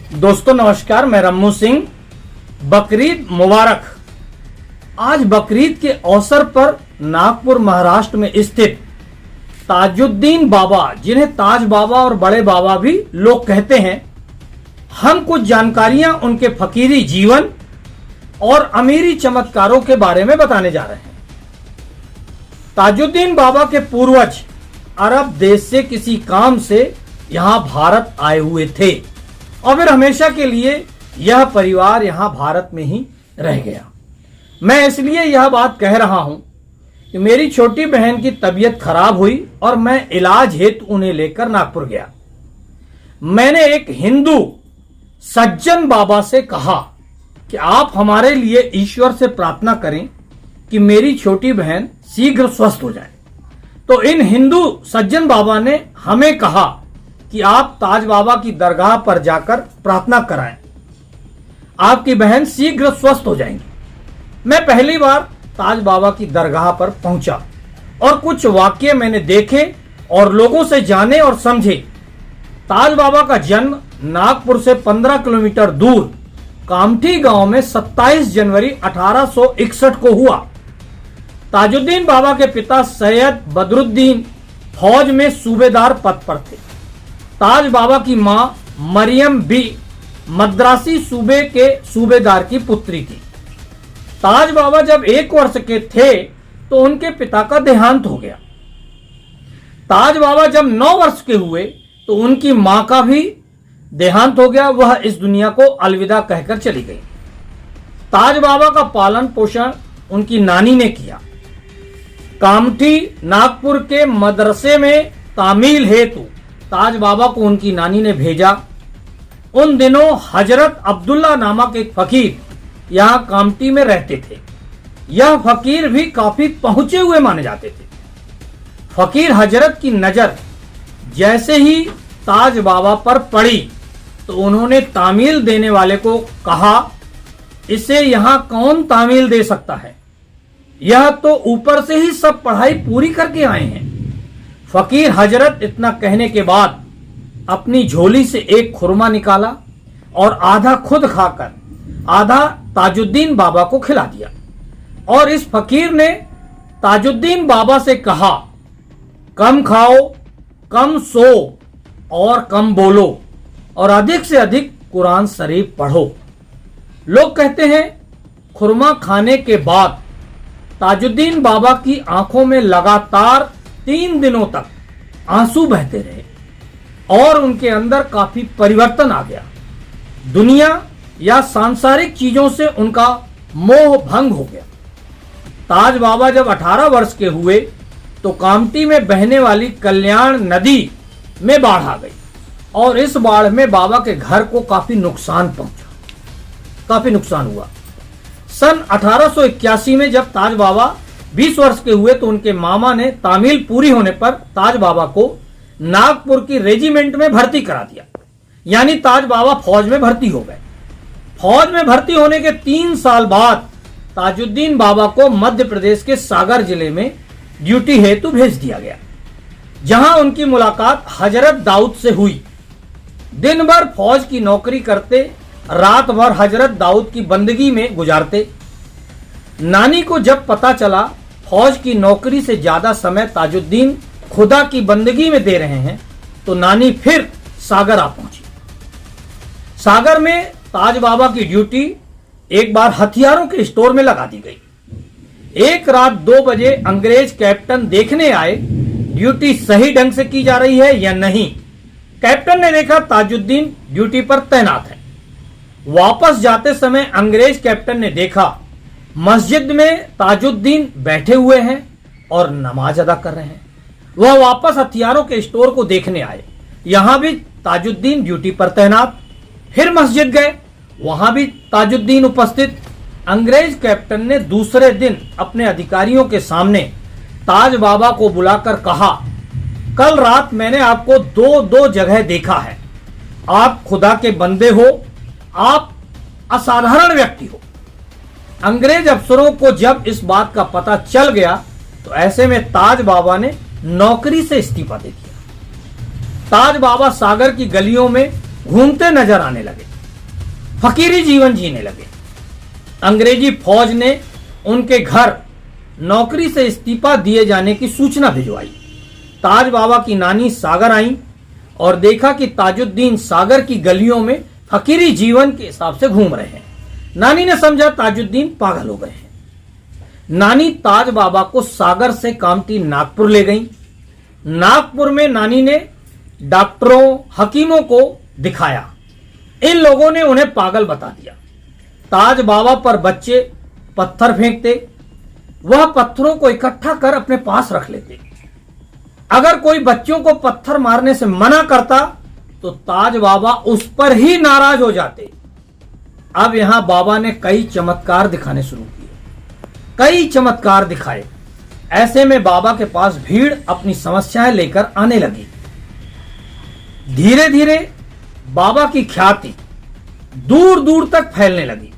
दोस्तों नमस्कार, मैं रम्मू सिंह। बकरीद मुबारक। आज बकरीद के अवसर पर नागपुर महाराष्ट्र में स्थित ताजुद्दीन बाबा, जिन्हें ताज बाबा और बड़े बाबा भी लोग कहते हैं, हम कुछ जानकारियां उनके फकीरी जीवन और अमीरी चमत्कारों के बारे में बताने जा रहे हैं। ताजुद्दीन बाबा के पूर्वज अरब देश से किसी काम से यहां भारत आए हुए थे और फिर हमेशा के लिए यह परिवार यहां भारत में ही रह गया। मैं इसलिए यह बात कह रहा हूं कि मेरी छोटी बहन की तबीयत खराब हुई और मैं इलाज हेतु उन्हें लेकर नागपुर गया। मैंने एक हिंदू सज्जन बाबा से कहा कि आप हमारे लिए ईश्वर से प्रार्थना करें कि मेरी छोटी बहन शीघ्र स्वस्थ हो जाए। तो इन हिंदू सज्जन बाबा ने हमें कहा कि आप ताज बाबा की दरगाह पर जाकर प्रार्थना कराएं, आपकी बहन शीघ्र स्वस्थ हो जाएंगी। मैं पहली बार ताज बाबा की दरगाह पर पहुंचा और कुछ वाक्य मैंने देखे और लोगों से जाने और समझे। ताज बाबा का जन्म नागपुर से 15 किलोमीटर दूर कामठी गांव में 27 जनवरी 1861 को हुआ। ताजुद्दीन बाबा के पिता सैयद बदरुद्दीन फौज में सूबेदार पद पर थे। ताज बाबा की मां मरियम बी मद्रासी सूबे के सूबेदार की पुत्री थी। ताज बाबा जब 1 वर्ष के थे तो उनके पिता का देहांत हो गया। ताज बाबा जब 9 वर्ष के हुए तो उनकी मां का भी देहांत हो गया। वह इस दुनिया को अलविदा कहकर चली गई। ताज बाबा का पालन पोषण उनकी नानी ने किया। कामठी नागपुर के मदरसे में तामील हेतु ताज बाबा को उनकी नानी ने भेजा। उन दिनों हजरत अब्दुल्ला नामक एक फकीर यहां कामठी में रहते थे। यह फकीर भी काफी पहुंचे हुए माने जाते थे। फकीर हजरत की नजर जैसे ही ताज बाबा पर पड़ी तो उन्होंने तामील देने वाले को कहा, इसे यहां कौन तामील दे सकता है, यह तो ऊपर से ही सब पढ़ाई पूरी करके आए हैं। फकीर हजरत इतना कहने के बाद अपनी झोली से एक खुरमा निकाला और आधा खुद खाकर आधा ताजुद्दीन बाबा को खिला दिया। और इस फकीर ने ताजुद्दीन बाबा से कहा, कम खाओ, कम सो और कम बोलो और अधिक से अधिक कुरान शरीफ पढ़ो। लोग कहते हैं खुरमा खाने के बाद ताजुद्दीन बाबा की आंखों में लगातार 3 दिनों तक आंसू बहते रहे और उनके अंदर काफी परिवर्तन आ गया। दुनिया या सांसारिक चीजों से उनका मोह भंग हो गया। ताज बाबा जब 18 वर्ष के हुए तो कामठी में बहने वाली कल्याण नदी में बाढ़ आ गई और इस बाढ़ में बाबा के घर को काफी नुकसान पहुंचा, काफी नुकसान हुआ। सन 1881 में जब ताज बाबा 20 वर्ष के हुए तो उनके मामा ने तामील पूरी होने पर ताज बाबा को नागपुर की रेजिमेंट में भर्ती करा दिया। यानी ताज बाबा फौज में भर्ती हो गए। फौज में भर्ती होने के 3 साल बाद ताजुद्दीन बाबा को मध्य प्रदेश के सागर जिले में ड्यूटी हेतु भेज दिया गया, जहां उनकी मुलाकात हजरत दाऊद से हुई। दिन भर फौज की नौकरी करते, रात भर हजरत दाऊद की बंदगी में गुजारते। नानी को जब पता चला फौज की नौकरी से ज्यादा समय ताजुद्दीन खुदा की बंदगी में दे रहे हैं तो नानी फिर सागर आ पहुंची। सागर में ताज बाबा की ड्यूटी एक बार हथियारों के स्टोर में लगा दी गई। एक रात 2 बजे अंग्रेज कैप्टन देखने आए ड्यूटी सही ढंग से की जा रही है या नहीं। कैप्टन ने देखा ताजुद्दीन ड्यूटी पर तैनात है। वापस जाते समय अंग्रेज कैप्टन ने देखा मस्जिद में ताजुद्दीन बैठे हुए हैं और नमाज अदा कर रहे हैं। वह वापस हथियारों के स्टोर को देखने आए, यहां भी ताजुद्दीन ड्यूटी पर तैनात। फिर मस्जिद गए, वहां भी ताजुद्दीन उपस्थित। अंग्रेज कैप्टन ने दूसरे दिन अपने अधिकारियों के सामने ताज बाबा को बुलाकर कहा, कल रात मैंने आपको 2 जगह देखा है। आप खुदा के बंदे हो, आप असाधारण व्यक्ति हो। अंग्रेज अफसरों को जब इस बात का पता चल गया तो ऐसे में ताज बाबा ने नौकरी से इस्तीफा दे दिया। ताज बाबा सागर की गलियों में घूमते नजर आने लगे। फकीरी जीवन जीने लगे। अंग्रेजी फौज ने उनके घर नौकरी से इस्तीफा दिए जाने की सूचना भिजवाई। ताज बाबा की नानी सागर आई और देखा कि ताजुद्दीन सागर की गलियों में फकीरी जीवन के हिसाब से घूम रहे हैं। नानी ने समझा ताजुद्दीन पागल हो गए हैं। नानी ताज बाबा को सागर से कामती नागपुर ले गई। नागपुर में नानी ने डॉक्टरों, हकीमों को दिखाया। इन लोगों ने उन्हें पागल बता दिया। ताज बाबा पर बच्चे पत्थर फेंकते, वह पत्थरों को इकट्ठा कर अपने पास रख लेते। अगर कोई बच्चों को पत्थर मारने से मना करता तो ताज बाबा उस पर ही नाराज हो जाते। अब यहां बाबा ने कई चमत्कार दिखाने शुरू किए, कई चमत्कार दिखाए। ऐसे में बाबा के पास भीड़ अपनी समस्याएं लेकर आने लगी। धीरे धीरे बाबा की ख्याति दूर दूर तक फैलने लगी।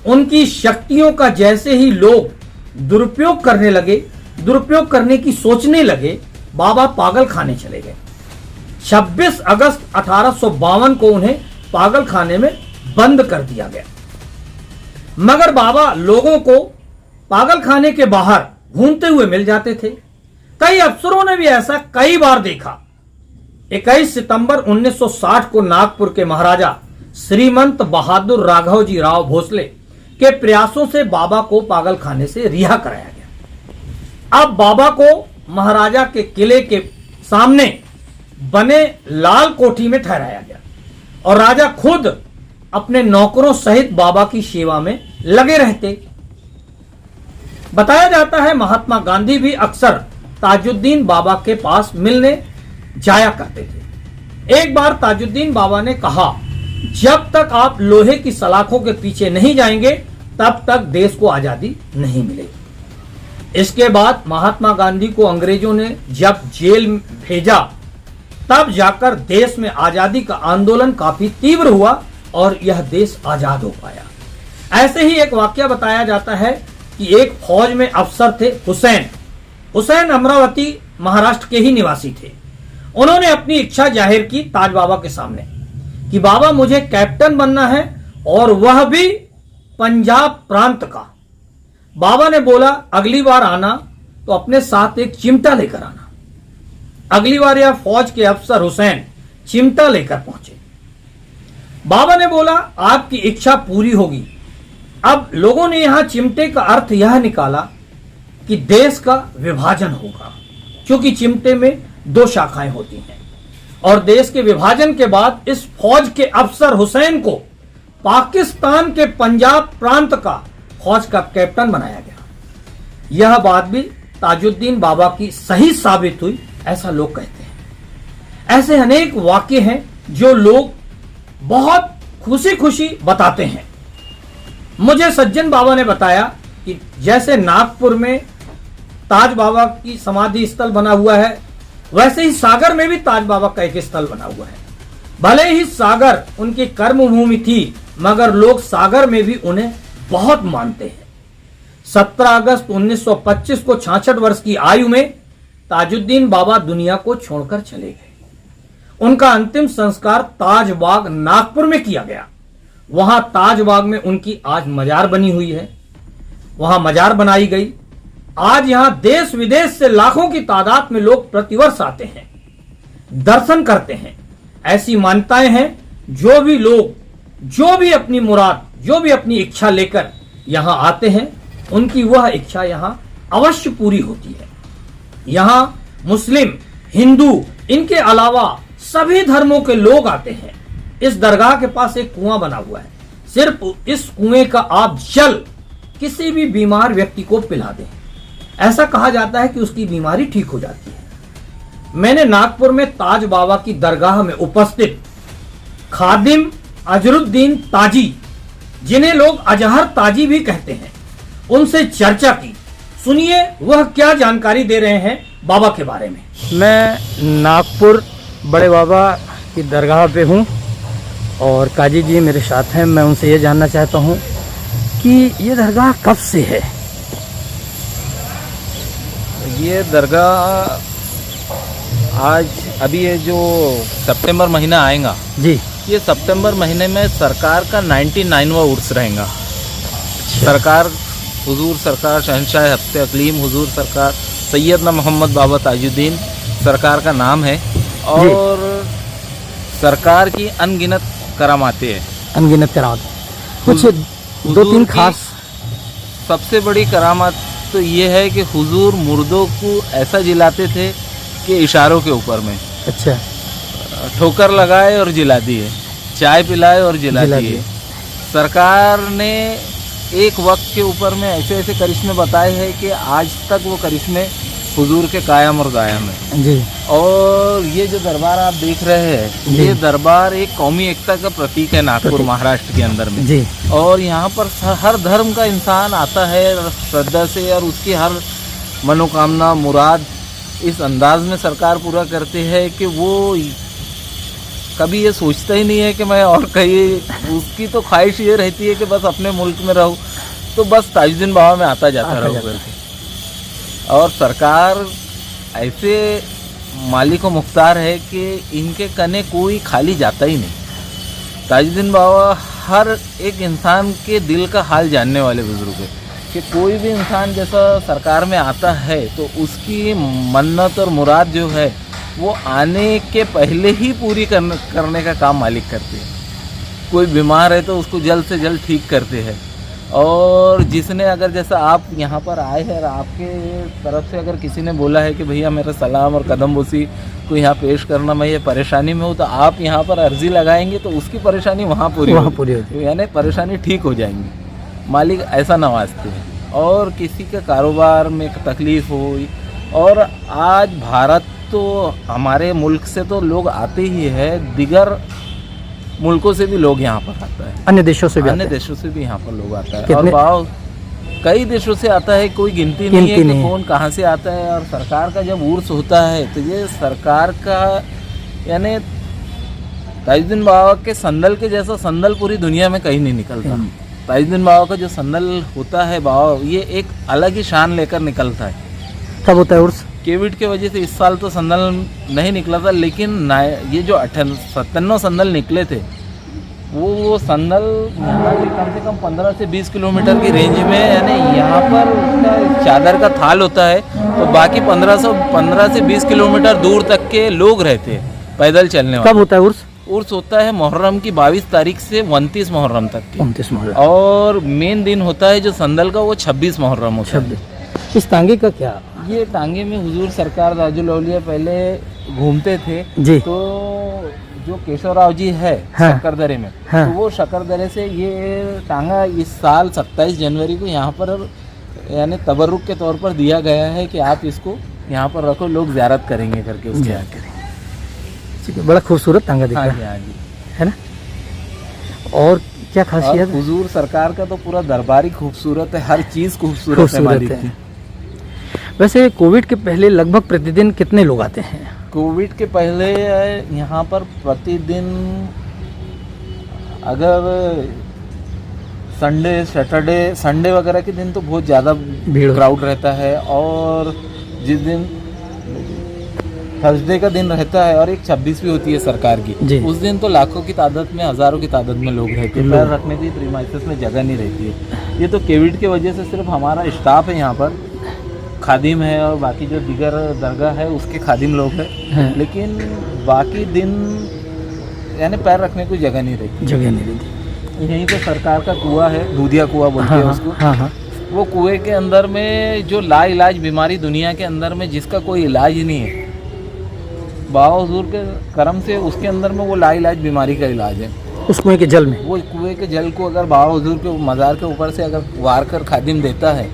उनकी शक्तियों का जैसे ही लोग दुरुपयोग करने लगे, दुरुपयोग करने की सोचने लगे, बाबा पागल खाने चले गए। 26 अगस्त 1852 को उन्हें पागल खाने में बंद कर दिया गया। मगर बाबा लोगों को पागल खाने के बाहर घूमते हुए मिल जाते थे। कई अफसरों ने भी ऐसा कई बार देखा। 21 सितंबर 1960 को नागपुर के महाराजा श्रीमंत बहादुर राघवजी राव भोसले के प्रयासों से बाबा को पागल खाने से रिहा कराया गया। अब बाबा को महाराजा के किले के सामने बने लाल कोठी में ठहराया गया और राजा खुद अपने नौकरों सहित बाबा की सेवा में लगे रहते। बताया जाता है महात्मा गांधी भी अक्सर ताजुद्दीन बाबा के पास मिलने जाया करते थे। एक बार ताजुद्दीन बाबा ने कहा, जब तक आप लोहे की सलाखों के पीछे नहीं जाएंगे तब तक देश को आजादी नहीं मिलेगी। इसके बाद महात्मा गांधी को अंग्रेजों ने जब जेल भेजा तब जाकर देश में आजादी का आंदोलन काफी तीव्र हुआ और यह देश आजाद हो पाया। ऐसे ही एक वाकया बताया जाता है कि एक फौज में अफसर थे हुसैन अमरावती महाराष्ट्र के ही निवासी थे। उन्होंने अपनी इच्छा जाहिर की ताज बाबा के सामने कि बाबा मुझे कैप्टन बनना है और वह भी पंजाब प्रांत का। बाबा ने बोला, अगली बार आना तो अपने साथ एक चिमटा लेकर आना। अगली बार यह फौज के अफसर हुसैन चिमटा लेकर पहुंचे। बाबा ने बोला, आपकी इच्छा पूरी होगी। अब लोगों ने यहां चिमटे का अर्थ यह निकाला कि देश का विभाजन होगा, क्योंकि चिमटे में 2 शाखाएं होती हैं और देश के विभाजन के बाद इस फौज के अफसर हुसैन को पाकिस्तान के पंजाब प्रांत का फौज का कैप्टन बनाया गया। यह बात भी ताजुद्दीन बाबा की सही साबित हुई, ऐसा लोग कहते हैं। ऐसे अनेक वाक्य हैं जो लोग बहुत खुशी खुशी बताते हैं। मुझे सज्जन बाबा ने बताया कि जैसे नागपुर में ताज बाबा की समाधि स्थल बना हुआ है, वैसे ही सागर में भी ताज बाबा का एक स्थल बना हुआ है। भले ही सागर उनकी कर्म भूमि थी, मगर लोग सागर में भी उन्हें बहुत मानते हैं। 17 अगस्त 1925 को 66 वर्ष की आयु में ताजुद्दीन बाबा दुनिया को छोड़कर चले गए। उनका अंतिम संस्कार ताजबाग नागपुर में किया गया। वहां ताजबाग में उनकी आज मजार बनी हुई है, वहां मजार बनाई गई। आज यहां देश विदेश से लाखों की तादाद में लोग प्रतिवर्ष आते हैं, दर्शन करते हैं। ऐसी मान्यताएं हैं, जो भी लोग जो भी अपनी मुराद, जो भी अपनी इच्छा लेकर यहां आते हैं, उनकी वह इच्छा यहां अवश्य पूरी होती है। यहां मुस्लिम, हिंदू, इनके अलावा सभी धर्मों के लोग आते हैं। इस दरगाह के पास एक कुआं बना हुआ है। सिर्फ इस कुएं का आप जल किसी भी बीमार व्यक्ति को पिला दें, ऐसा कहा जाता है कि उसकी बीमारी ठीक हो जाती है। मैंने नागपुर में ताज बाबा की दरगाह में उपस्थित खादिम अजरुद्दीन ताजी, जिन्हें लोग अजहर ताजी भी कहते हैं, उनसे चर्चा की। सुनिए वह क्या जानकारी दे रहे हैं बाबा के बारे में। मैं नागपुर बड़े बाबा की दरगाह पे हूँ और काजी जी मेरे साथ हैं। मैं उनसे ये जानना चाहता हूँ कि ये दरगाह कब से है। ये दरगाह आज अभी ये जो सितंबर महीना आएगा जी, ये सितंबर महीने में सरकार का 99वां उर्स रहेगा। सरकार हुजूर सरकार शहंशाह हफ्ते अकलीम हुजूर सरकार सैयदना मोहम्मद बाबा ताजुद्दीन सरकार का नाम है। और सरकार की अनगिनत करामातें हैं। अनगिनत करामात, कुछ दो तीन खास। सबसे बड़ी करामात तो ये है कि हुजूर मुर्दों को ऐसा जिलाते थे कि इशारों के ऊपर में। अच्छा। ठोकर लगाए और जिला दिए, चाय पिलाए और जिला दिए। सरकार ने एक वक्त के ऊपर में ऐसे ऐसे करिश्मे बताए हैं कि आज तक वो करिश्मे हुजूर के कायम और दायम है जी। और ये जो दरबार आप देख रहे हैं, ये दरबार एक कौमी एकता का प्रतीक है नागपुर महाराष्ट्र के अंदर में जी। और यहाँ पर हर धर्म का इंसान आता है श्रद्धा से और उसकी हर मनोकामना मुराद इस अंदाज में सरकार पूरा करती है कि वो कभी ये सोचता ही नहीं है कि मैं और कहीं। उसकी तो ख्वाहिश ये रहती है कि बस अपने मुल्क में रहूँ, तो बस ताजुद्दीन बाबा में आता जाता रहूँ करके। और सरकार ऐसे मालिक व मुख्तार है कि इनके कने कोई खाली जाता ही नहीं। ताजुद्दीन बाबा हर एक इंसान के दिल का हाल जानने वाले बुजुर्ग है कि कोई भी इंसान जैसा सरकार में आता है तो उसकी मन्नत और मुराद जो है वो आने के पहले ही पूरी करने का काम मालिक करते हैं। कोई बीमार है तो उसको जल्द से जल्द ठीक करते हैं। और जिसने अगर जैसा आप यहाँ पर आए हैं और आपके तरफ से अगर किसी ने बोला है कि भैया मेरा सलाम और कदम बोसी को यहाँ पेश करना, मैं ये परेशानी में हूँ, तो आप यहाँ पर अर्जी लगाएंगे तो उसकी परेशानी वहाँ पूरी होगी, यानी परेशानी ठीक हो जाएंगी। मालिक ऐसा नवाजते हैं। और किसी के कारोबार में तकलीफ़ हो, और आज भारत तो हमारे मुल्क से तो लोग आते ही है, दिगर मुल्कों से भी लोग यहाँ पर आता है, अन्य देशों से भी यहाँ पर लोग आता है। और भाव कई देशों से आता है, कोई गिनती नहीं है कि कौन कहाँ से आता है। और सरकार का जब उर्स होता है तो ये सरकार का यानी ताजुद्दीन बाबा के संदल के जैसा संदल पूरी दुनिया में कहीं नहीं निकलता। ताजुद्दीन बाबा का जो संदल होता है बाबा, ये एक अलग ही शान लेकर निकलता है। कब होता है उर्स? कोविड के वजह से इस साल तो संदल नहीं निकला था, लेकिन ये जो 97 संदल निकले थे वो संदल यहाँ से कम 15 से 20 किलोमीटर की रेंज में, यानी यहाँ पर उसका चादर का थाल होता है तो बाकी 15 से 20 किलोमीटर दूर तक के लोग रहते हैं पैदल चलने वाले। कब होता है उर्स? उर्स होता है मुहर्रम की 22 तारीख से 29 मुहर्रम तक की। 29 मुहर्रम। और मेन दिन होता है जो संदल का, वो 26 मुहर्रम होता है। इस टांगे का क्या? ये टांगे में हुजूर सरकार ताजुल औलिया पहले घूमते थे जी। तो जो केशवराव जी है शकरदरे में, तो वो शकरदरे से ये टांगा इस साल 27 जनवरी को यहाँ पर यानी तबर्रुक के तौर पर दिया गया है कि आप इसको यहाँ पर रखो, लोग ज़ियारत करेंगे करके उसके आके। बड़ा खूबसूरत टांगा दिख रहा है। हाँ जी, है ना। और क्या खासियत? हुजूर सरकार का तो पूरा दरबार ही खूबसूरत है, हर चीज़ खूबसूरत है मालिक की। वैसे कोविड के पहले लगभग प्रतिदिन कितने लोग आते हैं? कोविड के पहले यहाँ पर प्रतिदिन अगर संडे सैटरडे संडे वगैरह के दिन तो बहुत ज़्यादा भीड़ क्राउड रहता है। और जिस दिन थर्सडे का दिन रहता है और एक 26 भी होती है सरकार की, उस दिन तो लाखों की तादाद में, हज़ारों की तादाद में लोग रहते हैं। पैर रखने की प्रीमाइसेस में जगह नहीं रहती है। ये तो कोविड की वजह से सिर्फ हमारा स्टाफ है यहाँ पर, खादिम है और बाकी जो दिगर दरगाह है उसके खादिम लोग हैं, लेकिन बाकी दिन यानी पैर रखने को जगह नहीं रहती। यहीं पे सरकार का कुआं है, दूधिया कुआं बोलते हैं उसको। वो कुएं के अंदर में जो लाइलाज बीमारी दुनिया के अंदर में जिसका कोई इलाज ही नहीं है, बाबा हुजूर के करम से उसके अंदर में वो लाइलाज बीमारी का इलाज है। उस कुएं के जल में, वो कुएं के जल को अगर बाबा हुजूर के मज़ार के ऊपर से अगर वार कर खादिम देता है,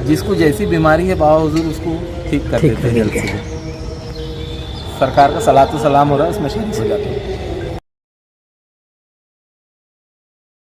जिसको जैसी बीमारी है बाबा हुजूर उसको ठीक कर देते हैं। सरकार का सलातो सलाम हो रहा है, इसमें शरीक हो जाता है।